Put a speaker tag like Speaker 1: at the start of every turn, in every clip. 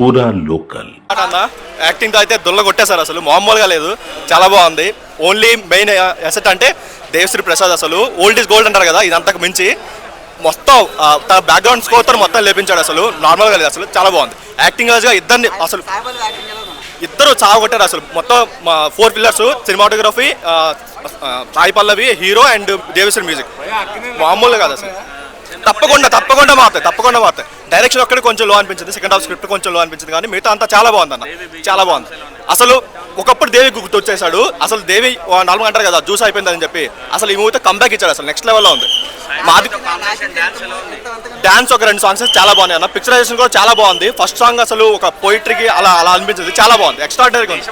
Speaker 1: పూరా local
Speaker 2: acting తో అయితే దుల్ల కొట్టేశారు, అసలు మామూలుగా లేదు, చాలా బాగుంది. ఓన్లీ మెయిన్ అసెట్ అంటే దేవశ్రీ ప్రసాద్, అసలు ఓల్డ్ ఈజ్ గోల్డ్ అంటారు కదా, ఇది అంతకు మించి మొత్తం తన బ్యాక్గ్రౌండ్ స్కోర్ తో మొత్తం లేపించాడు, అసలు నార్మల్గా లేదు, అసలు చాలా బాగుంది. యాక్టింగ్ గా ఇద్దరిని అసలు ఇద్దరు చాలా కొట్టారు, అసలు మొత్తం 4 pillars cinematography, Sai Pallavi hero and Deva Sri music మామూలుగా కాదు అసలు. తప్పకుండా మారుతాయి. డైరెక్షన్ ఒక్కటి కొంచెం లో అనిపించింది, సెకండ్ హాఫ్ స్క్రిప్ట్ కొంచెం లో అనిపించింది, కానీ మిగతా అంతా చాలా బాగుంది అన్న, చాలా బాగుంది. అసలు ఒకప్పుడు దేవి గుర్తొచ్చేసాడు, అసలు దేవి 4 అంటారు కదా జ్యూస్ అయిపోయిందని చెప్పి, అసలు ఈ మూవీతో కంబ్యాక్ ఇచ్చాడు, అసలు నెక్స్ట్ లెవెల్లో ఉంది. మాది డాన్స్ ఒక 2 సాంగ్స్ చాలా బాగున్నాయి అన్న, పిక్చరైజేషన్ కూడా చాలా బాగుంది. ఫస్ట్ సాంగ్ అసలు ఒక పోయిటరీకి అలా అనిపించింది, చాలా బాగుంది, ఎక్స్ట్రాడినరీగా ఉంది.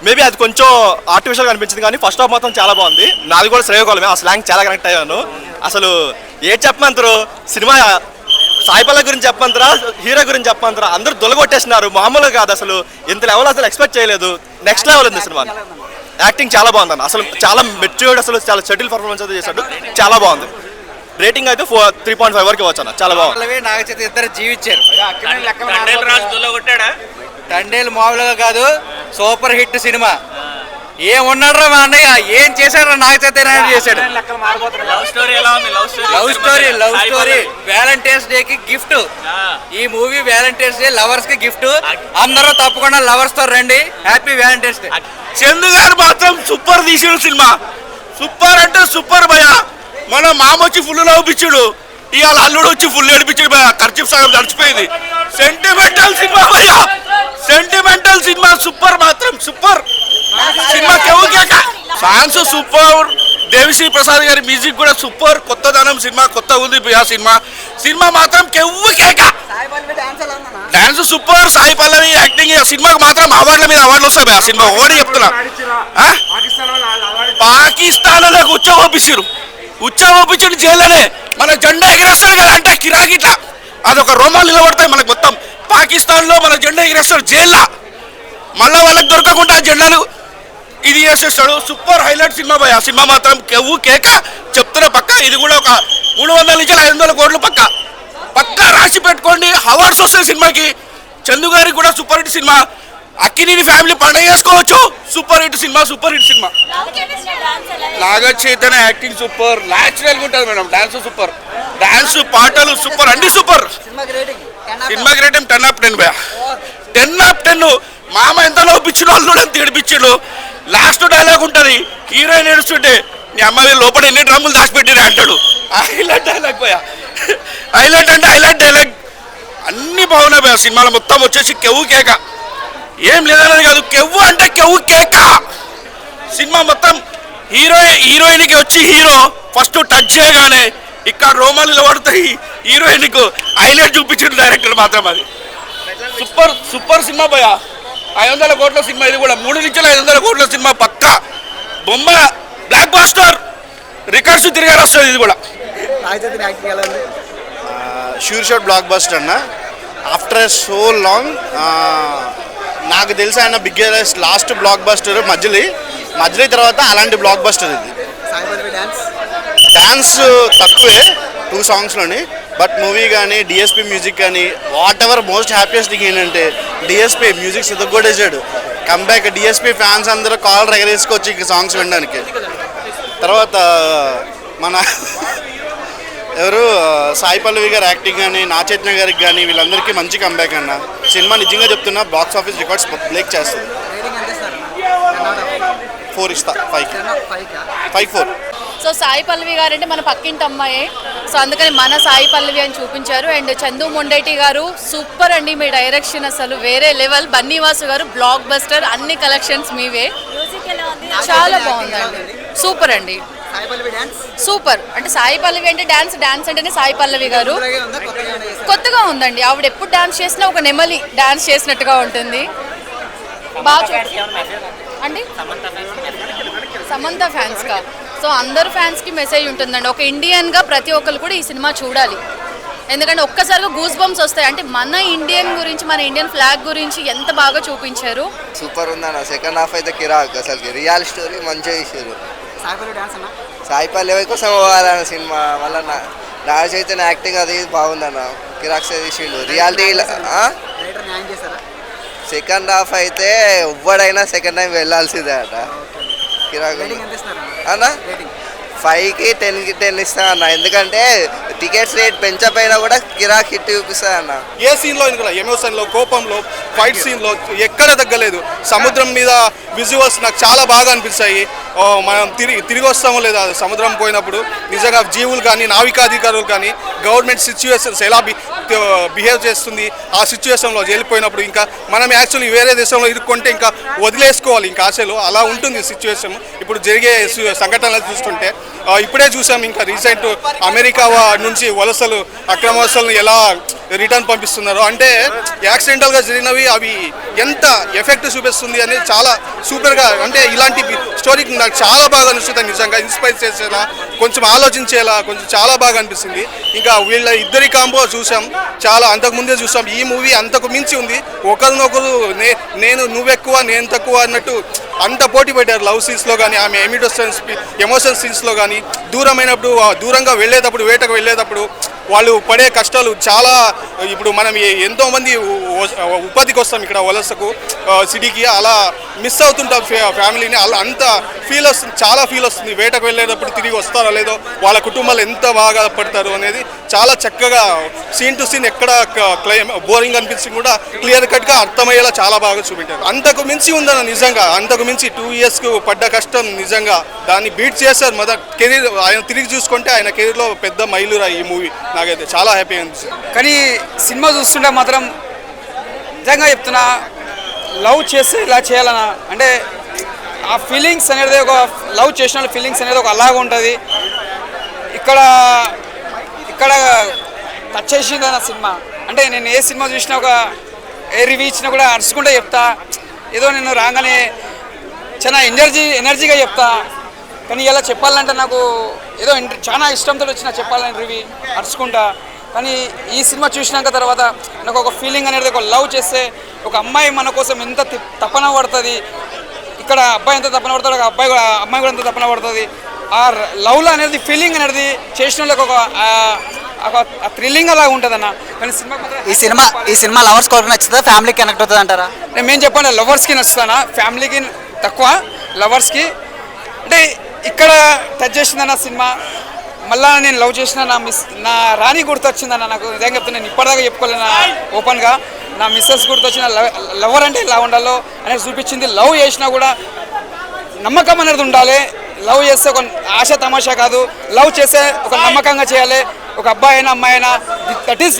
Speaker 2: మేబీ అది కొంచెం ఆర్టిఫిషియల్గా అనిపించింది, కానీ ఫస్ట్ హాఫ్ మాత్రం చాలా బాగుంది. నాది కూడా శ్రేయకోళమే, ఆ స్లాంగ్ చాలా కనెక్ట్ అయ్యాను. అసలు ఏం చెప్పమంటారు, సినిమా సాయి పల్లవి గురించి చెప్పమంటారా, హీరో గురించి చెప్పమంటారా, అందరూ దొలగొట్టేస్తున్నారు, మామూలుగా కాదు, అసలు ఇంత లెవెల్ అసలు ఎక్స్పెక్ట్ చేయలేదు, నెక్స్ట్ లెవెల్ ఉంది సినిమా. యాక్టింగ్ చాలా బాగుంది అన్న, అసలు చాలా మెచ్యూర్డ్, అసలు చాలా షటిల్ పర్ఫార్మెన్స్ అయితే చేశాడు, చాలా బాగుంది. రేటింగ్ అయితే 3.5 వరకు ఇవ్వచ్చు అన్న, చాలా బాగుంది.
Speaker 3: నాగచైతన్య ఇద్దరు జీవించారు, తండేలు మామూలుగా కాదు, సూపర్ హిట్ సినిమా. ఏమున్నాడు మా అన్నయ్య, ఏం చేశాడు, నాగచైతన్య చేశాడు. లవ్ స్టోరీ వ్యాలంటైన్స్ డే కి గిఫ్ట్, ఈ మూవీ వ్యాలంటైన్స్ డే లవర్స్ కి గిఫ్ట్. అందరూ తప్పకుండా లవర్స్ తో రండి, హ్యాపీ వ్యాలంటైన్స్ డే.
Speaker 4: చందు గారు మాత్రం సూపర్ తీసిన సినిమా, సూపర్ అంటే సూపర్ భయ. మన మామ వచ్చి ఫుల్ నవ్వుపించుడు, ఇవాళ అల్లుడు వచ్చి ఫుల్ ఏడిపించుడు భయ, ఖర్చు సగం నడిచిపోయింది. సెంటిమెంటల్ సినిమా భయ, సెంటిమెంటల్ సినిమా, సూపర్ మాత్రం super cinema. Songs super, Devi Sri Prasad గారి మ్యూజిక్ కూడా సూపర్, కొత్తదనం సినిమా, కొత్త ఉంది భయ సినిమా. సినిమా మాత్రం కెవ్వు కేక, dance super, Sai Pallavi acting, సినిమాకి మాత్రం అవార్డుల మీద అవార్డులు వస్తాయి భయ. సినిమా ఓడి చెప్తున్నా, పాకిస్తాన్ నాకు ఉచ్చోపించిన జైల్లోనే మన జెండా ఎగిరేస్తారు కదా, అంటే కిరాకిట్లా అదొక రోమాలు నిలబడతాయి మనకు మొత్తం. పాకిస్తాన్లో మన జెండా ఎగిరేస్తారు జైల్లో, మళ్ళీ వాళ్ళకి దొరకకుండా జెండాలు ఇది చేసేస్తాడు. సూపర్ హైలైట్ సినిమా భయ, సినిమా మాత్రం కెవ్వు కేక చెప్తున్నా. పక్క ఇది కూడా ఒక 300 నుంచి 500 కోట్లు పక్క రాసి పెట్టుకోండి, అవార్డ్స్ వస్తాయి సినిమాకి. చందు గారికి కూడా super hit cinema, Akkineni family పండుగ చేసుకోవచ్చు, super hit cinema. Naga Chaitanya acting super, న్యాచురల్గా ఉంటుంది మేడం, డాన్స్ సూపర్, డాన్స్ పాటలు సూపర్, అన్ని సూపర్. సినిమాకి రేటింగ్ 10/10 భయ, 10/10. మామ ఎంత నవ్వుపించిండు, అల్లుడు ఎంత ఏడిపించిండు. లాస్ట్ డైలాగ్ ఉంటుంది, హీరోయిన్ ఏడుస్తుంటే నీ అమ్మాయి లోపల ఎన్ని డ్రమ్ములు దాచిపెట్టిరే అంటాడు, హైలైట్ డైలాగ్ భయ. హైలైట్ అంటే హైలైట్ డైలాగ్, అన్ని బాగున్నాయి భయ. సినిమాలో మొత్తం వచ్చేసి కెవ్వు కేక, ఏం లేదనేది కాదు, కెవ్వు అంటే కెవ్వు కేక. సినిమా మొత్తం హీరోయిన్కి వచ్చి హీరో ఫస్ట్ టచ్ చేయగానే ఇక్కడ రోమాలు నిలబడతాయి, హీరోయిన్కు హైలైట్ చూపించిన డైరెక్టర్ మాత్రం. అది సూపర్ సినిమా భయ, 500 కోట్ల సినిమా. ఇది కూడా 3 నుంచి 500 కోట్ల సినిమా పక్క బొమ్మ, బ్లాక్ బాస్టర్, రికార్డ్స్ తిరిగారు వస్తుంది. ఇది కూడా
Speaker 5: షూర్ షాట్ బ్లాక్ బస్టర్ అన్న, ఆఫ్టర్ సో లాంగ్. నాకు తెలిసి ఆయన బిగ్గెస్ట్ లాస్ట్ బ్లాక్ బస్టర్ మధ్యలో తర్వాత అలాంటి బ్లాక్ బస్టర్ ఇది. డ్యాన్స్ తక్కువే 2 సాంగ్స్లోని, బట్ మూవీ కానీ డిఎస్పి మ్యూజిక్ కానీ whatever most happiest thing ఏంటంటే డిఎస్పి మ్యూజిక్ సిద్ధగొట్టేసాడు. కంబ్యాక్ డిఎస్పి ఫ్యాన్స్ అందరూ కాల్ ఎగరేసుకోవచ్చు ఈ సాంగ్స్ వినడానికి. తర్వాత మన ఎవరు సాయి పల్లవి గారి యాక్టింగ్ కానీ, నాగచైతన్య గారికి కానీ, వీళ్ళందరికీ మంచి కంబ్యాక్ అన్న. సినిమా నిజంగా చెప్తున్నా బాక్స్ ఆఫీస్ రికార్డ్స్ బ్రేక్ చేస్తుంది. 4 ఇస్తా, 5-4.
Speaker 6: సో సాయి పల్లవి గారు అంటే మన పక్కింటి అమ్మాయే, సో అందుకని మన సాయి పల్లవి అని చూపించారు. అండ్ చందు మొండేటి గారు సూపర్ అండి, మీ డైరెక్షన్ అసలు వేరే లెవెల్. బన్నీవాసు గారు బ్లాక్ బస్టర్, అన్ని కలెక్షన్స్ మీవే, చాలా బాగుందండి, సూపర్ అండి, సూపర్. అంటే సాయి పల్లవి అంటే డాన్స్ అంటేనే సాయి పల్లవి గారు, కొత్తగా ఉందండి. ఆవిడ ఎప్పుడు డాన్స్ చేసినా ఒక నెమలి డాన్స్ చేసినట్టుగా ఉంటుంది. బాగా అండి సమంత ఫ్యాన్స్ కా, సో అందరు ఫ్యాన్స్కి మెసేజ్ ఉంటుందండి. ఒక ఇండియన్గా ప్రతి ఒక్కరు కూడా ఈ సినిమా చూడాలి, ఎందుకంటే ఒక్కసారిగా గూస్ బంప్స్ వస్తాయి. అంటే మన ఇండియన్ గురించి, మన ఇండియన్ ఫ్లాగ్ గురించి ఎంత బాగా చూపించారు.
Speaker 3: సూపర్ ఉందన్న, సెకండ్ హాఫ్ అయితే కిరాక్, అసలు రియల్ స్టోరీ మంచిగా ఇచ్చారు. సాయి పల్లవి కోసం పోవాలన్న సినిమా, మళ్ళీ నాగ చైతన్య యాక్టింగ్ అది బాగుందన్న.
Speaker 1: కిరాక్స్ తీసిండు రియాలిటీ. సెకండ్ హాఫ్ అయితే ఎవ్వడైనా సెకండ్ టైం వెళ్ళాల్సిందే అట. కిరాక్ అన్న 5కి 10కి 10 ఇస్తా అన్న, ఎందుకంటే టికెట్స్ రేట్ పెంచపోయినా కూడా కిరాక్ హిట్ చూపిస్తా అన్న.
Speaker 4: ఏ సీన్లో కూడా ఎమోషన్లో, కోపంలో, ఫైట్ సీన్లో ఎక్కడ తగ్గలేదు. సముద్రం మీద విజువల్స్ నాకు చాలా బాగా అనిపిస్తాయి. మనం తిరిగి వస్తామో లేదా సముద్రం పోయినప్పుడు నిజంగా జీవులు కానీ నావికాధికారులు కానీ గవర్నమెంట్ సిచ్యువేషన్స్ ఎలా బిహేవ్ చేస్తుంది ఆ సిచ్యువేషన్లో వెళ్ళిపోయినప్పుడు ఇంకా మనం యాక్చువల్లీ వేరే దేశంలో ఇరుక్కుంటే ఇంకా వదిలేసుకోవాలి ఇంకా ఆశలు, అలా ఉంటుంది సిచ్యువేషన్. ఇప్పుడు జరిగే సంఘటనలు చూస్తుంటే ఇప్పుడే చూసాం ఇంకా రీసెంట్ అమెరికా నుంచి వలసలు అక్రమ వలసలను ఎలా రిటర్న్ పంపిస్తున్నారు అంటే యాక్సిడెంటల్గా జరిగినవి అవి ఎంత ఎఫెక్ట్ చూపిస్తుంది అనేది చాలా సూపర్గా, అంటే ఇలాంటి స్టోరీకి నాకు చాలా బాగా నచ్చుతుంది. నిజంగా ఇన్స్పైర్ చేసేలా, కొంచెం ఆలోచించేలా, కొంచెం చాలా బాగా అనిపిస్తుంది. ఇంకా వీళ్ళ ఇద్దరి కాంబో చూసాం, చాలా అంతకుముందే చూసాం. ఈ మూవీ అంతకు మించి ఉంది. ఒకరినొకరు నేను నువ్వెక్కువ నేను తక్కువ అన్నట్టు అంత పోటీ పెట్టారు. లవ్ సీన్స్లో కానీ, ఆమె ఎమోషన్ సీన్స్లో కానీ, దూరమైనప్పుడు దూరంగా వెళ్ళేటప్పుడు, వేటకు వెళ్ళేటప్పుడు వాళ్ళు పడే కష్టాలు చాలా. ఇప్పుడు మనం ఎంతోమంది ఉపాధికి వస్తాం ఇక్కడ వలసకు సిటీకి, అలా మిస్ అవుతుంటాం ఫ్యామిలీని. అలా అంత ఫీల్ వస్తుంది, చాలా ఫీల్ వస్తుంది. వేటకు వెళ్ళేటప్పుడు తిరిగి వస్తారో లేదో, వాళ్ళ కుటుంబాలు ఎంత బాగా పడతారు అనేది చాలా చక్కగా సీన్ టు సీన్ ఎక్కడ బోరింగ్ అనిపించి కూడా క్లియర్ కట్గా అర్థమయ్యేలా చాలా బాగా చూపించారు. అంతకు మించి ఉందన్న నిజంగా, అంతకు మించి 2 yearsకు పడ్డ కష్టం నిజంగా దాన్ని బీట్ చేశారు. మొదటి కెరీర్ ఆయన తిరిగి చూసుకుంటే ఆయన కెరీర్లో పెద్ద మైలురా ఈ మూవీ. నాకైతే చాలా హ్యాపీగా అనిపిస్తుంది.
Speaker 7: కానీ సినిమా చూస్తుంటే మాత్రం నిజంగా చెప్తున్నా, లవ్ చేస్తే ఇలా చేయాలన్నా అంటే ఆ ఫీలింగ్స్ అనేది ఒక లవ్ చేసిన ఫీలింగ్స్ అనేది ఒక అలాగా ఉంటుంది. ఇక్కడ టచ్ చేసింది అన్న సినిమా. అంటే నేను ఏ సినిమా చూసినా, ఏ రివ్యూ ఇచ్చినా కూడా అరుచుకుంటే చెప్తా, ఏదో నేను రాగానే చాలా ఎనర్జీగా చెప్తా. కానీ ఇలా చెప్పాలంటే నాకు ఏదో చాలా ఇష్టంతో వచ్చిన చెప్పాలని రివ్యూ అరుచుకుంటా. కానీ ఈ సినిమా చూసినాక తర్వాత నాకు ఒక ఫీలింగ్ అనేది, ఒక లవ్ చేస్తే ఒక అమ్మాయి మన కోసం ఎంత తపన పడుతుంది, ఇక్కడ అబ్బాయి ఎంత తపన పడతాడు, అమ్మాయి కూడా ఎంత తపన పడుతుంది. ఆ లవ్లో అనేది ఫీలింగ్ అనేది చేసిన వాళ్ళకి ఒక థ్రిల్లింగ్ అలా ఉంటుంది అన్న. కానీ
Speaker 8: ఈ సినిమా లవర్స్ కోరికి నచ్చుతుందా, ఫ్యామిలీకి కనెక్ట్ అవుతుంది అంటారా?
Speaker 7: నేను చెప్పండి, లవర్స్కి నచ్చుతానా, ఫ్యామిలీకి తక్కువ, లవర్స్కి. అంటే ఇక్కడ టచ్ చేసిందన్న సినిమా. మళ్ళీ నేను లవ్ చేసిన నా రాణి గుర్తొచ్చిందన్న. నాకు నిజంగా చెప్తాను, నేను ఇప్పటిదాకా చెప్పుకోలేను ఓపెన్గా. నా మిస్సెస్ గుర్తొచ్చిన. లవర్ అంటే ఇలా ఉండాలో అనేది చూపించింది. లవ్ చేసినా కూడా నమ్మకం అనేది ఉండాలి. లవ్ చేస్తే ఒక ఆశ తమాషా కాదు, లవ్ చేస్తే ఒక నమ్మకంగా చేయాలి. ఒక అబ్బాయి అయినా అమ్మాయి అయినా దట్ ఈస్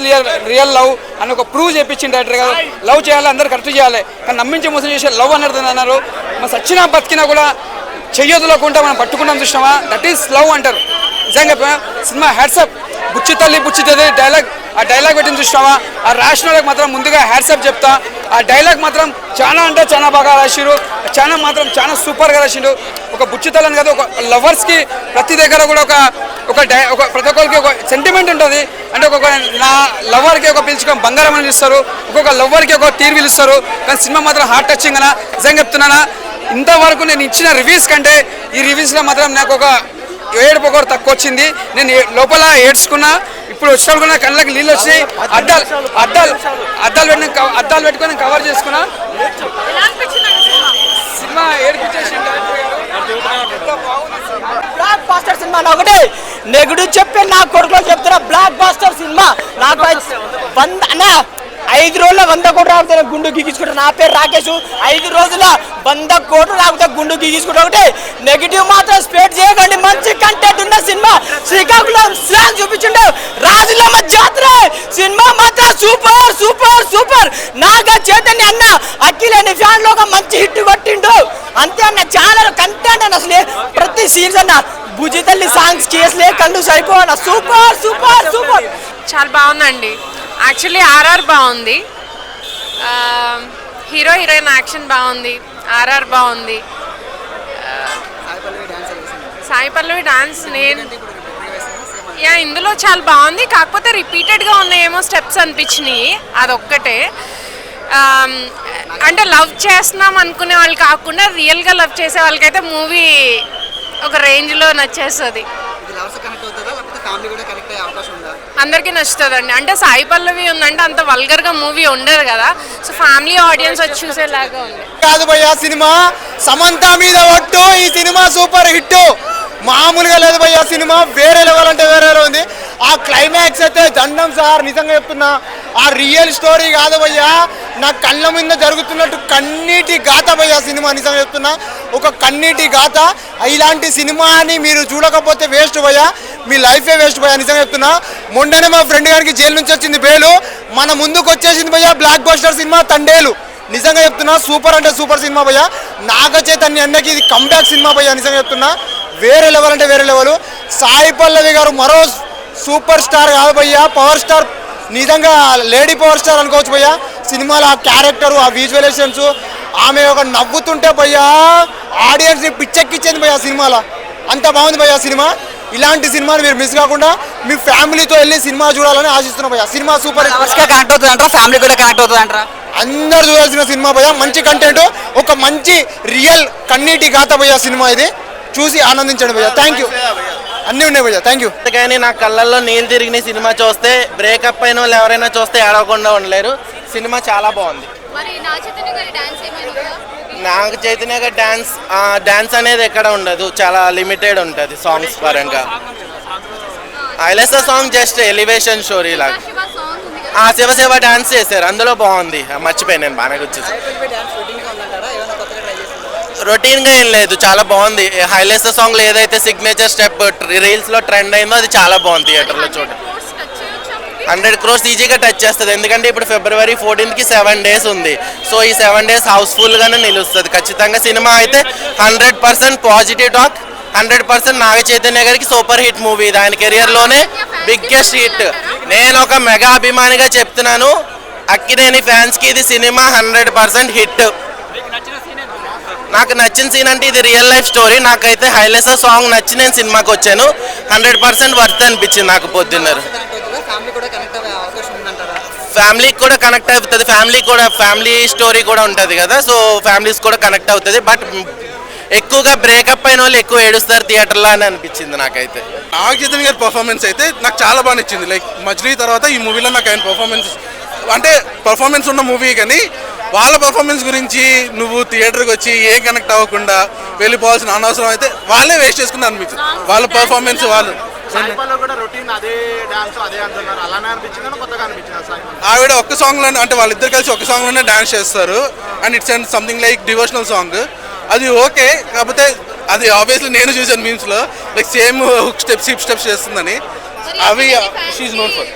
Speaker 7: రియల్ లవ్ అని ఒక ప్రూవ్ చేయించింది డైరెక్టర్ గారు. లవ్ చేయాలి, అందరు కరెక్ట్ చేయాలి, కానీ నమ్మించి మోసం చేసే లవ్ అనేది అన్నారు. మనం సచ్చినా బతికినా కూడా చెయ్యొద్దులోకుంటా మనం పట్టుకున్నాం చూసినామా, దట్ ఈస్ లవ్ అంటారు. నిజంగా సినిమా హ్యాట్సప్. బుచ్చి తల్లి డైలాగ్, ఆ డైలాగ్ పెట్టింది చూసినావా, ఆ రాసిన వాళ్ళకి మాత్రం ముందుగా హ్యాట్సప్ చెప్తా. ఆ డైలాగ్ మాత్రం చాలా అంటే చాలా బాగా రాసిరు, చాలా సూపర్గా రాసిండు. ఒక బుచ్చి తల్లి అని కాదు, ఒక లవర్స్కి ప్రతి దగ్గర కూడా ఒక ప్రతి ఒక్కరికి ఒక సెంటిమెంట్ ఉంటుంది. అంటే నా లవర్కి ఒక పిలుచుకొని బంగారం అని ఇస్తారు, ఒక్కొక్క లవర్కి ఒక తీరు పిలుస్తారు. కానీ సినిమా మాత్రం హార్ట్ టచింగ్ అన్న. నిజంగా చెప్తున్నానా, ఇంతవరకు నేను ఇచ్చిన రివ్యూస్ కంటే ఈ రివ్యూస్లో మాత్రం నాకు ఒక ఏడుపు ఒకటి తక్కువ వచ్చింది. నేను లోపల ఏడ్చుకున్నా, ఇప్పుడు వచ్చినప్పుడు కళ్ళకి నీళ్ళు వచ్చినాయి. అద్దాలు పెట్టుకొని కవర్ చేసుకున్నా. సినిమా ఏడిపించేసి
Speaker 9: బ్లాక్ బాస్టర్ సినిమా ఒకటి నెగిటివ్ చెప్పి నా కొడుకులో చెప్తున్నా. బ్లాక్ బాస్టర్ సినిమా నాకు 5 రోజుల 100 కోట్లు రాకపోతే గుండు గీగించుకుంటారు. నా పేరు రాకేష్. 5 రోజుల 100 కోట్లు రాకపోతే గుండు గీగించుకుంటా. ఒకటి నెగిటివ్ మాత్రం స్ప్రెడ్ చేయకండి. మంచి కంటెంట్ ఉన్న సినిమా. శ్రీకాకుళం స్లాంగ్ చూపించుండు. రాజులమ్మ జాతర సినిమా మాత్రం super super super. Naga Chaitanya అన్న అఖిలేని ఫ్యాన్ లో ఒక మంచి హిట్ కొట్టిండు. అంతే అన్న, చాలా కంటెంట్ అన్న. అసలే ప్రతి సీన్స్ అన్న భుజి తల్లి సాంగ్స్ కేసులే కళ్ళు సైకో అన్న. Super super super.
Speaker 6: చాలా బాగుందండి. యాక్చువల్లీ ఆర్ఆర్ బాగుంది, హీరో హీరోయిన్ యాక్షన్ బాగుంది, ఆర్ఆర్ బాగుంది. సాయి పల్లవి డాన్స్ ఇందులో చాలా బాగుంది. కాకపోతే రిపీటెడ్గా ఉన్నాయేమో స్టెప్స్ అనిపించినాయి, అదొక్కటే. అంటే లవ్ చేస్తున్నాం అనుకునే వాళ్ళు కాకుండా రియల్గా లవ్ చేసే వాళ్ళకైతే మూవీ ఒక రేంజ్లో నచ్చేస్తుంది. అందరికీ నచ్చుతుందండి. అంటే సాయి పల్లవి ఉందంటే అంత వల్గర్గా మూవీ ఉండదు కదా, సో ఫ్యామిలీ ఆడియన్స్ వచ్చి చూసేలాగా ఉంది.
Speaker 9: కాదు భయ్యా, సినిమా సమంత మీద ఒట్టు. ఈ సినిమా సూపర్ హిట్, మామూలుగా లేదు భయ్యా. సినిమా వేరే లెవెల్ అంటే వేరే ఉంది. ఆ క్లైమాక్స్ అయితే దండం సార్, నిజంగా చెప్తున్నా. ఆ రియల్ స్టోరీ కాదు భయ్యా, నా కళ్ళ మీద జరుగుతున్నట్టు కన్నీటి గాథ భయ్యా సినిమా. నిజంగా చెప్తున్నా, ఒక కన్నీటి గాథ. ఇలాంటి సినిమాని మీరు చూడకపోతే వేస్ట్ భయ్యా, మీ లైఫే వేస్ట్ భయ్యా. నిజంగా చెప్తున్నా. మొన్ననే మా ఫ్రెండ్ గారికి జైలు నుంచి వచ్చింది బెయిలు, మన ముందుకు వచ్చేసింది భయ్యా బ్లాక్ బస్టర్ సినిమా తండేలు. నిజంగా చెప్తున్నా, సూపర్ అంటే సూపర్ సినిమా భయ్యా. నాగ చైతన్య అన్నకి ఇది కంబ్యాక్ సినిమా భయ్యా. నిజంగా చెప్తున్నా, వేరే లెవెల్ అంటే వేరే లెవెల్. సాయి పల్లవి గారు మరో సూపర్ స్టార్ కాదు భయ్యా, పవర్ స్టార్. నిజంగా లేడీ పవర్ స్టార్ అనుకోవచ్చు భయ్యా. సినిమాలో ఆ క్యారెక్టరు, ఆ విజువలైజేషన్స్, ఆమె ఒక నవ్వుతుంటే భయ్యా ఆడియన్స్ని పిచ్చెక్కిచ్చేది భయ్యా సినిమాలో. అంత బాగుంది భయ్యా సినిమా. ఇలాంటి సినిమాని మీరు మిస్ కాకుండా మీ ఫ్యామిలీతో వెళ్ళి సినిమా చూడాలని ఆశిస్తున్నాం భయ్యా. సినిమా సూపర్
Speaker 8: కనెక్ట్ అవుతుంది అంటారా, ఫ్యామిలీ కూడా కనెక్ట్ అవుతుంది అంటారా?
Speaker 9: అందరు చూడాల్సిన సినిమా భయ్యా. మంచి కంటెంట్, ఒక మంచి రియల్ కన్నీటి గాథ భయ్యా సినిమా. ఇది చూసి ఆనందించండి భయ్యా. Thank you. అన్నీ ఉన్నాయి భయ్యా, థ్యాంక్ యూ.
Speaker 1: కానీ నా కళ్ళల్లో నీళ్ళు తిరిగిన సినిమా చూస్తే, బ్రేకప్ అయిన వాళ్ళు ఎవరైనా చూస్తే ఏడవకుండా ఉండలేరు. సినిమా చాలా బాగుంది. నాగ చైతన్య గారి డాన్స్ అనేది ఎక్కడ ఉండదు, చాలా లిమిటెడ్ ఉంటుంది సాంగ్స్ పరంగా. ఐలెసా సాంగ్ జస్ట్ ఎలివేషన్ స్టోరీ లాగా. శివసేవ డాన్స్ చేశారు, అందులో బాగుంది. మర్చిపోయాను నేను, బాగా వచ్చేసి. రొటీన్ గా ఏం లేదు, చాలా బాగుంది. హైలెసా సాంగ్ లో ఏదైతే సిగ్నేచర్ స్టెప్ రీల్స్ లో ట్రెండ్ అయిందో అది చాలా బాగుంది. థియేటర్ లో చూడండి. 100 crores ఈజీగా టచ్ చేస్తుంది. ఎందుకంటే ఇప్పుడు February 14th కి 7 days ఉంది. సో ఈ 7 days హౌస్ఫుల్ గానే నిలుస్తుంది ఖచ్చితంగా. సినిమా అయితే 100% పాజిటివ్ టాక్, 100% నాగ చైతన్య గారికి సూపర్ హిట్ మూవీ. ఇది ఆయన కెరియర్ లోనే బిగ్గెస్ట్ హిట్. నేను ఒక మెగా అభిమానిగా చెప్తున్నాను, అక్కినేని ఫ్యాన్స్ కి ఇది సినిమా 100% హిట్. నాకు నచ్చిన సీన్ అంటే ఇది రియల్ లైఫ్ స్టోరీ. నాకైతే హైలెసా సాంగ్ నచ్చి నేను సినిమాకి వచ్చాను. 100% వర్త్ అనిపించింది నాకు. పొద్దున్నారు ఫ్యామిలీకి కూడా కనెక్ట్ అవుతుంది. ఫ్యామిలీ స్టోరీ కూడా ఉంటుంది కదా, సో ఫ్యామిలీస్ కూడా కనెక్ట్ అవుతుంది. బట్ ఎక్కువగా బ్రేకప్ అయిన వాళ్ళు ఎక్కువ ఏడుస్తారు థియేటర్లో అని అనిపించింది నాకైతే.
Speaker 4: నాగ చైతన్య గారి పర్ఫార్మెన్స్ అయితే నాకు చాలా బాగా నచ్చింది. లైక్ మజ్లీ తర్వాత ఈ మూవీలో నాకు ఆయన పర్ఫార్మెన్స్ ఉన్న మూవీ, కానీ వాళ్ళ పర్ఫార్మెన్స్ గురించి నువ్వు థియేటర్కి వచ్చి ఏం కనెక్ట్ అవ్వకుండా వెళ్ళిపోవాల్సిన అనవసరం అయితే వాళ్ళే వేస్ట్ చేసుకున్నారు అనిపించింది. వాళ్ళ పర్ఫార్మెన్స్ వాళ్ళు ఆవిడ ఒక్క సాంగ్ లోనే, అంటే వాళ్ళిద్దరు కలిసి ఒక్క సాంగ్ లోనే డాన్స్ చేస్తారు. And it's and something like devotional song. అది ఓకే, కాకపోతే అది ఆబ్వియస్లీ నేను చూసాను మీమ్స్ లో, like same hook steps hip steps చేస్తుందని. అవి she's known for.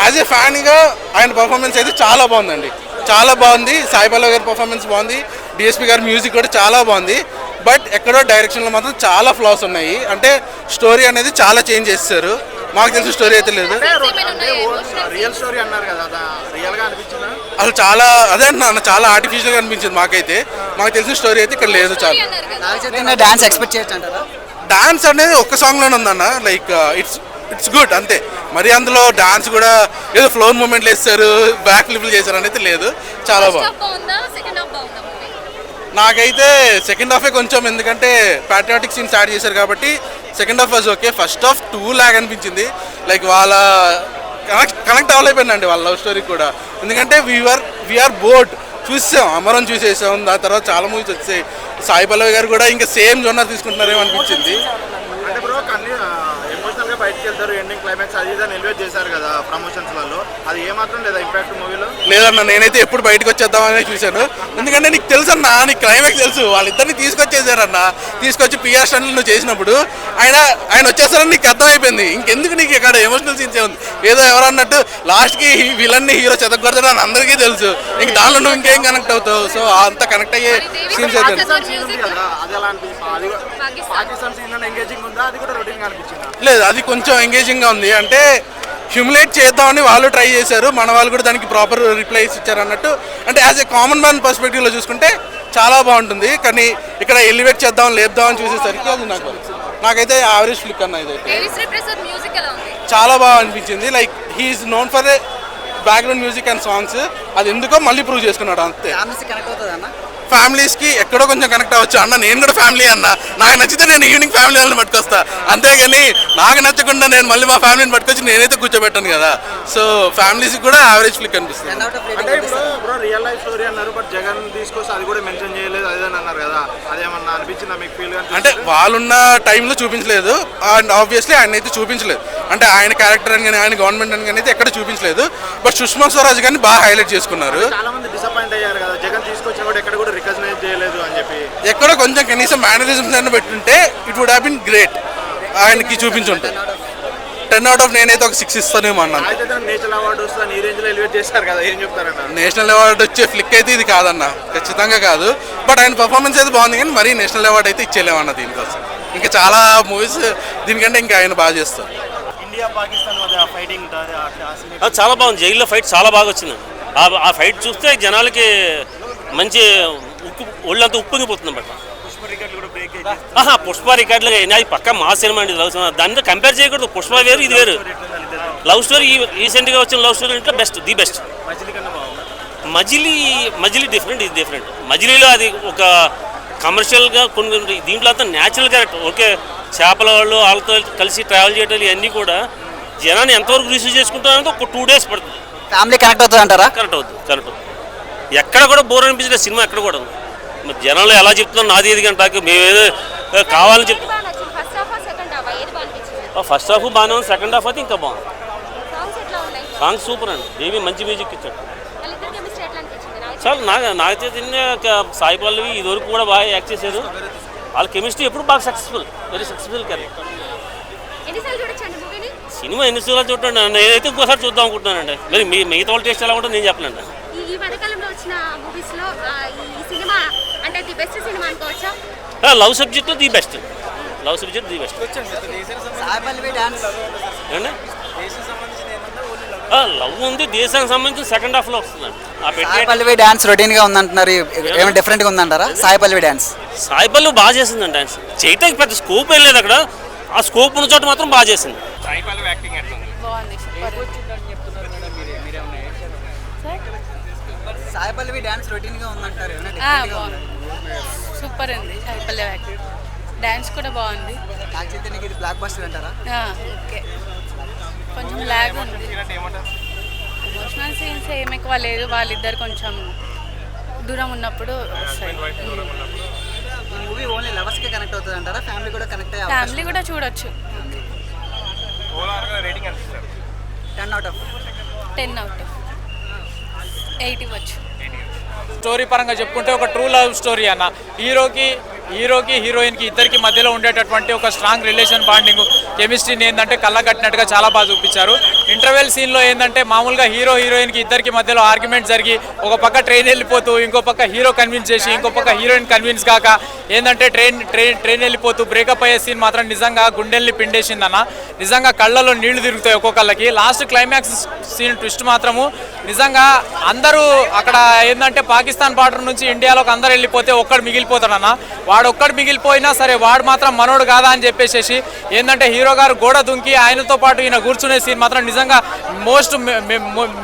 Speaker 4: As a fan గా ఆయన పర్ఫార్మెన్స్ అయితే చాలా బాగుందండి, చాలా బాగుంది. సాయి పల్లవి గారి పర్ఫార్మెన్స్ బాగుంది, డిఎస్పీ గారి మ్యూజిక్ కూడా చాలా బాగుంది. బట్ ఎక్కడో డైరెక్షన్లో మాత్రం చాలా ఫ్లాస్ ఉన్నాయి. అంటే స్టోరీ అనేది చాలా చేంజ్ చేస్తారు. మాకు తెలిసిన స్టోరీ అయితే లేదు. అసలు చాలా అదే అన్న, చాలా ఆర్టిఫిషియల్గా అనిపించింది మాకైతే. మాకు తెలిసిన స్టోరీ అయితే ఇక్కడ లేదు. చాలా డాన్స్ అనేది ఒక్క సాంగ్లోనే ఉందన్న. లైక్ ఇట్స్ గుడ్ అంతే. మరి అందులో డాన్స్ కూడా ఏదో ఫ్లోర్ మూమెంట్లు వేస్తారు, బ్యాక్ ఫ్లిప్లు చేశారు అనేది లేదు. చాలా బాగుంది. నాకైతే సెకండ్ హాఫే కొంచెం, ఎందుకంటే ప్యాట్రియాటిక్ సీన్స్ యాడ్ చేశారు కాబట్టి second half was okay. First half too lag అనిపించింది. లైక్ వాళ్ళ కనెక్ట్ అవ్వలేకపోయిందండి వాళ్ళ లవ్ స్టోరీ కూడా. ఎందుకంటే వీఆర్ బోర్డ్. చూసాం, అమరం చూసేసాం, దాని తర్వాత చాలా మూవీస్ వచ్చాయి. సాయి పల్లవి గారు కూడా ఇంకా సేమ్ జోనర్ తీసుకుంటున్నారేమో అనిపించింది. ఎమోషనల్గా బయటకు వెళ్తారు, ఎండింగ్ క్లైమాక్స్ అది ఇదని ఎలివేట్ చేశారు కదా ప్రమోషన్స్లలో, అది ఏమాత్రం లేదా ఇంపాక్ట్ మూవీలో? లేదన్న, నేనైతే ఎప్పుడు బయటకు వచ్చేద్దామని చూశాను. ఎందుకంటే నీకు తెలుసు అన్న, నీకు క్లైమాక్స్ తెలుసు. వాళ్ళిద్దరిని తీసుకొచ్చేసారన్న, తీసుకొచ్చి పిఆర్ స్టంట్లు నువ్వు చేసినప్పుడు ఆయన వచ్చేసారని నీకు అర్థమైపోయింది. ఇంకెందుకు నీకు ఇక్కడ ఎమోషనల్ సీన్స్ ఉంది? ఏదో ఎవరన్నట్టు లాస్ట్కి విలన్ని హీరో చెదగొడతాడు అని అందరికీ తెలుసు. ఇంక దానిలో నువ్వు ఇంకేం కనెక్ట్ అవుతావు? సో అంత కనెక్ట్ అయ్యే సీన్స్ అయితే లేదు. అది కొంచెం ఎంగేజింగ్గా ఉంది. అంటే హ్యూమిలేట్ చేద్దామని వాళ్ళు ట్రై చేశారు, మన వాళ్ళు కూడా దానికి ప్రాపర్ రిప్లైస్ ఇచ్చారు అన్నట్టు. అంటే యాజ్ ఏ కామన్ మ్యాన్ పర్స్పెక్టివ్లో చూసుకుంటే చాలా బాగుంటుంది. కానీ ఇక్కడ ఎలివేట్ చేద్దాం లేద్దామని చూసేసరికి అది నాకైతే యావరేజ్ ఫ్లిక్ అన్న. ఇదైతే చాలా బాగా అనిపించింది. Like he's known for a background music and songs. అది ఎందుకో మళ్ళీ ప్రూవ్ చేసుకున్నాడు అంతే. ఫ్యామిలీస్కి ఎక్కడో కొంచెం కనెక్ట్ అవ్వచ్చు. అన్న నేను కూడా ఫ్యామిలీ అన్న, నాకు నచ్చితే నేను ఈవినింగ్ ఫ్యామిలీ వాళ్ళని పట్టుకొస్తా, అంతేగాని నాకు నచ్చకుండా నేను మళ్ళీ మా ఫ్యామిలీని పట్టుకొచ్చి నేనైతే కూర్చోబెట్టాను కదా. సో ఫ్యామిలీస్కి కూడా యావరేజ్ ఫ్లిక్ అనిపిస్తుంది.
Speaker 10: అంటే ఇప్పుడు రియల్ లైఫ్ స్టోరీ అన్నారు, బట్ జగన్ తీసుకొస్తే అది కూడా మెన్షన్ చేయలేదు అదేదని అన్నారు కదా, అదేమన్నా అనిపించిందా మీకు ఫీల్?
Speaker 4: అంటే వాళ్ళున్న టైంలో చూపించలేదు, అండ్ ఆబ్వియస్లీ ఆయన అయితే చూపించలేదు. అంటే ఆయన క్యారెక్టర్ అని కానీ ఆయన గవర్నమెంట్ అని కానీ అయితే ఎక్కడ చూపించలేదు. బట్ సుష్మా స్వరాజ్ కానీ బాగా హైలైట్ చేసుకున్నారు.
Speaker 10: చాలా మంది డిసప్పాయింట్ అయ్యారు కదా, జగన్ తీసుకొచ్చిన కూడా ఎక్కడ కూడా రికగ్నైజ్ చేయలేదు అని చెప్పి.
Speaker 4: ఎక్కడో కొంచెం కనీసం మేనరిజమ్స్ అన్న పెట్టుంటే it would have been great. ఆయనకి చూపించుంటే 10 out of నేనైతే ఒక 6 ఇస్తానేమో అన్నాను.
Speaker 10: నేషనల్ అవార్డు వస్తుంది ఈ రేంజ్ లో ఎలివేట్ చేస్తారు కదా, ఏం చెప్తారన్న?
Speaker 4: నేషనల్ అవార్డు వచ్చే ఫ్లిక్ అయితే ఇది కాదన్న, ఖచ్చితంగా కాదు. బట్ ఆయన పర్ఫార్మెన్స్ అయితే బాగుంది, కానీ మరీ నేషనల్ అవార్డు అయితే ఇచ్చేలేమన్న దీనికోసం. ఇంకా చాలా మూవీస్ దీనికంటే ఇంకా ఆయన బాగా చేస్తారు.
Speaker 10: ఇండియా పాకిస్తాన్ మధ్య ఫైటింగ్
Speaker 11: చాలా బాగుంది. జైల్లో ఫైట్ చాలా బాగా వచ్చింది. ఆ ఫైట్ చూస్తే జనాలకి మంచి ఒళ్ళంతా ఉప్పొంగిపోతుంది అన్నమాట. పుష్ప రికార్డులు అది పక్క మా సినిమా అండి, లవ్ సినిమా. దాంతో కంపేర్ చేయకూడదు. పుష్ప వేరు, ఇది వేరు. లవ్ స్టోరీ రీసెంట్గా వచ్చిన లవ్ స్టోరీ అంటే best, the best. Majili different, ఇది డిఫరెంట్. మజిలీలో అది ఒక కమర్షియల్గా కొన్ని, దీంట్లో అంతా న్యాచురల్ క్యారెక్టర్. ఓకే, చేపల వాళ్ళు వాళ్ళతో కలిసి ట్రావెల్ చేయడం ఇవన్నీ కూడా జనాన్ని ఎంతవరకు రిసీవ్ చేసుకుంటారంటే ఒక 2 days పడుతుంది.
Speaker 8: ఫ్యామిలీ కనెక్ట్ అవుతుంది అంటారా?
Speaker 11: కరెక్ట్ అవుతుంది. ఎక్కడ కూడా బోర్ అనిపించలేదు సినిమా, ఎక్కడ కూడా. మరి జనాలు ఎలా చెప్తున్నారు నాది ఇది గంటకి, మేము ఏదో కావాలని చెప్తాం. ఫస్ట్ హాఫ్ బాగానే ఉంది, సెకండ్ హాఫ్ అయితే ఇంకా బాగుంది. సాంగ్స్ సూపర్ అండి, ఏమి మంచి మ్యూజిక్ ఇచ్చాడు. చాలా నాగచైతన్య, సాయి పల్లవి ఇదివరకు కూడా బాగా యాక్ట్ చేశారు. వాళ్ళ కెమిస్ట్రీ ఎప్పుడు బాగా successful, very successful character. Cinema ఎన్నిసార్లు చూడండి, నేనైతే ఇంకోసారి చూద్దాం అనుకుంటున్నానండి. మరి మిగతా వాళ్ళ టేస్ట్ ఎలా ఉంటుందో నేను చెప్పలేండి. Love subject the best. Love ఉంది, దేశానికి సంబంధించిన సెకండ్ హాఫ్ లో వస్తుందండి.
Speaker 8: సాయి పల్లవి డాన్స్ రొటీన్ గా ఉందంటున్నారు, ఏమైనా డిఫరెంట్ గా ఉందంటారా? సాయి పల్లవి డాన్స్
Speaker 11: బాగా చేసిందండి. డాన్స్ చేయటానికి పెద్ద స్కోప్ ఏం లేదు అక్కడ, ఆ స్కోప్ ఉన్న చోట మాత్రం బాగా చేసింది.
Speaker 6: Sai Pallavi acting
Speaker 8: Sai Pallavi dance routine గా ఉందంటారు,
Speaker 6: సూపర్ ఉంది. సాయి పల్లవి యాక్టింగ్ డాన్స్ కూడా బాగుంది.
Speaker 8: నాగచైతన్యకి ఇది బ్లాక్ బస్టర్ అంటారా?
Speaker 6: ఓకే, కొంచెం లాగ్ ఉంది. ఎమోషనల్ సీన్స్ ఏమి ఎక్కువ లేదు, వాళ్ళిద్దరు కొంచెం దూరం ఉన్నప్పుడు వస్తాయి.
Speaker 8: ఈ మూవీ ఓన్లీ లవర్స్ కే కనెక్ట్ అవుతుంది అంటారా? ఫ్యామిలీ కూడా కనెక్ట్ అయ్యే
Speaker 6: ఫ్యామిలీ కూడా చూడొచ్చు.
Speaker 8: 10 out of
Speaker 6: 8 ఇవ్వచ్చు.
Speaker 7: స్టోరీ పరంగా చెప్పుకుంటే ఒక ట్రూ లవ్ స్టోరీ అన్న. హీరోకి హీరోయిన్కి ఇద్దరికి మధ్యలో ఉండేటటువంటి ఒక స్ట్రాంగ్ రిలేషన్ బాండింగ్, కెమిస్ట్రీని ఏంటంటే కళ్ళగట్టినట్టుగా చాలా బాగా చూపించారు. ఇంటర్వెల్ సీన్లో ఏంటంటే మామూలుగా హీరోయిన్కి ఇద్దరికి మధ్యలో ఆర్గ్యుమెంట్ జరిగి ఒక పక్క ట్రైన్ వెళ్ళిపోతూ ఇంకో పక్క హీరో కన్విన్స్ చేసి ఇంకో పక్క హీరోయిన్ కన్విన్స్ కాక ఏంటంటే ట్రైన్ వెళ్ళిపోతూ బ్రేకప్ అయ్యే సీన్ మాత్రం నిజంగా గుండెల్ని పిండేసిందన్న. నిజంగా కళ్ళలో నీళ్లు తిరుగుతాయి ఒక్కొక్కళ్ళకి. లాస్ట్ క్లైమాక్స్ సీన్ ట్విస్ట్ మాత్రము నిజంగా అందరూ అక్కడ ఏంటంటే పాకిస్తాన్ బార్డర్ నుంచి ఇండియాలోకి అందరు వెళ్ళిపోతే ఒక్కడు మిగిలిపోతాడన్న. వాడు ఒక్కడు మిగిలిపోయినా సరే వాడు మాత్రం మనోడు కాదా అని చెప్పేసి ఏంటంటే హీరో గారు గోడ దుంకి ఆయనతో పాటు ఈయన కూర్చునే సీన్ మాత్రం నిజంగా మోస్ట్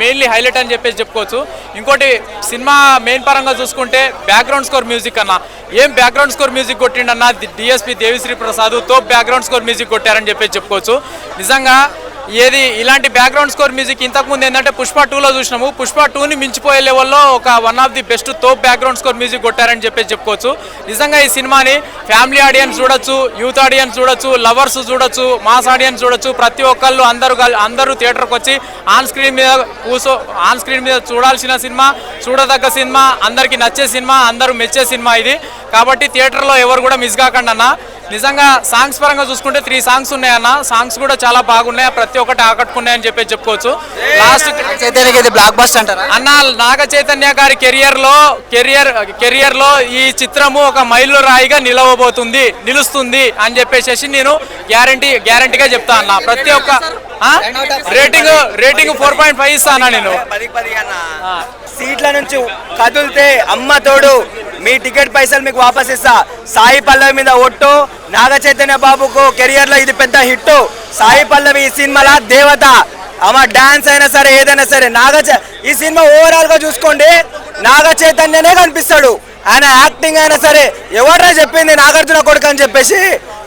Speaker 7: మెయిన్లీ హైలైట్ అని చెప్పేసి చెప్పుకోవచ్చు. ఇంకోటి సినిమా మెయిన్ పరంగా చూసుకుంటే బ్యాక్గ్రౌండ్ స్కోర్ మ్యూజిక్ అన్న, ఏం బ్యాక్గ్రౌండ్ స్కోర్ మ్యూజిక్ కొట్టిండన్న డిఎస్పి దేవిశ్రీ ప్రసాద్ తో బ్యాక్గ్రౌండ్ స్కోర్ మ్యూజిక్ కొట్టారని చెప్పేసి చెప్పుకోవచ్చు. నిజంగా ఏది ఇలాంటి బ్యాక్గ్రౌండ్ స్కోర్ మ్యూజిక్ ఇంతకుముందు ఏంటంటే పుష్ప 2లో చూసినాము. పుష్ప 2ని మించిపోయే లెవెల్లో ఒక వన్ ఆఫ్ ది బెస్ట్ తోప్ బ్యాక్గ్రౌండ్ స్కోర్ మ్యూజిక్ కొట్టారని చెప్పేసి చెప్పుకోవచ్చు. నిజంగా ఈ సినిమాని ఫ్యామిలీ ఆడియన్స్ చూడొచ్చు, యూత్ ఆడియన్స్ చూడొచ్చు, లవర్స్ చూడొచ్చు, మాస్ ఆడియన్స్ చూడొచ్చు. ప్రతి ఒక్కళ్ళు అందరూ థియేటర్కి వచ్చి ఆన్ స్క్రీన్ మీద చూడాల్సిన సినిమా, చూడదగ్గ సినిమా, అందరికీ నచ్చే సినిమా, అందరూ మెచ్చే సినిమా ఇది. కాబట్టి థియేటర్లో ఎవరు కూడా మిస్ కాకండి అన్న. నిజంగా సాంగ్స్ పరంగా చూసుకుంటే 3 సాంగ్స్ ఉన్నాయన్న. సాంగ్స్ కూడా చాలా బాగున్నాయి, ప్రతి ఒక్కటి ఆకట్టుకున్నాయని చెప్పి చెప్పుకోవచ్చు. లాస్ట్
Speaker 8: బ్లాక్ బస్టర్ అంటారా
Speaker 7: అన్న? నాగ చైతన్య గారి కెరియర్ లో ఈ చిత్రము ఒక మైలు రాయిగా నిలుస్తుంది అని చెప్పేసి నేను గ్యారంటీగా చెప్తా అన్న. ప్రతి ఒక్క రేటింగ్ 4.5 ఇస్తా అన్న నేను.
Speaker 9: సీట్ల నుంచి కదిలితే అమ్మ తోడు, మీ టికెట్ పైసలు మీకు వాపస్ ఇస్తా. సాయి పల్లవి మీద ఒట్టు. నాగ చైతన్య బాబుకు కెరియర్ లో ఇది పెద్ద హిట్. సాయి పల్లవి ఈ సినిమాలో దేవత. ఆమె డాన్స్ అయినా సరే ఏదైనా సరే ఈ సినిమా ఓవరాల్ గా చూసుకోండి నాగ చైతన్యనే కనిపిస్తాడు. ఆయన యాక్టింగ్ అయినా సరే ఎవడ్రా చెప్పింది నాగార్జున కొడుకు అని చెప్పేసి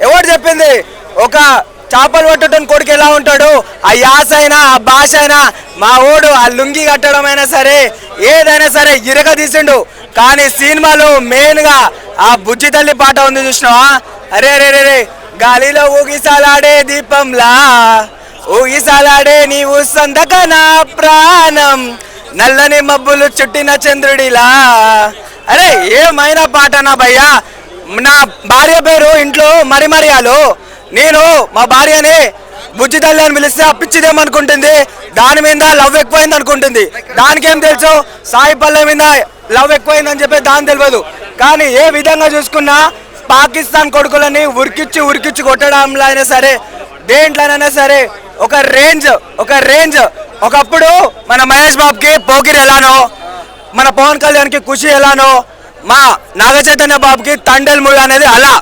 Speaker 9: ఎవరు చెప్పింది ఒక చేపలు పట్టడం కొడుకు ఎలా ఉంటాడు ఆ యాస అయినా ఆ భాష అయినా మా ఓడు ఆ లుంగి కట్టడం అయినా సరే ఏదైనా సరే ఇరగ తీసిండు. కానీ సినిమాలో మెయిన్ గా ఆ బుజ్జి తల్లి పాట ఉంది చూసినావా, అరే రే రే రే గాలిలో ఊగిసాలాడే దీపంలా ఊగిసాలాడే నీవు సందక నా ప్రాణం నల్లని మబ్బులు చుట్టిన చంద్రుడిలా. అరే ఏమైనా పాట నా భయ్యా. నా భార్య పేరు ఇంట్లో మరిమరియాలు. నేను మా భార్యని బుజ్జి తల్లి అని పిలిస్తే ఆ పిచ్చిదేమనుకుంటుంది, దాని మీద లవ్ ఎక్కువైంది అనుకుంటుంది. దానికేం తెలుసు సాయి పల్లవి మీద లవ్ ఎక్కువైందని చెప్పి దాని తెలియదు. కానీ ఏ విధంగా చూసుకున్నా పాకిస్తాన్ కొడుకులని ఉరికిచ్చి కొట్టడంలో అయినా సరే దేంట్లోనైనా సరే ఒక రేంజ్. ఒకప్పుడు మన మహేష్ బాబుకి పోకిరి ఎలానో, మన పవన్ కళ్యాణ్కి ఖుషి ఎలానో, మా నాగ చైతన్య బాబుకి తండేల్ మూవీ అనేది అలా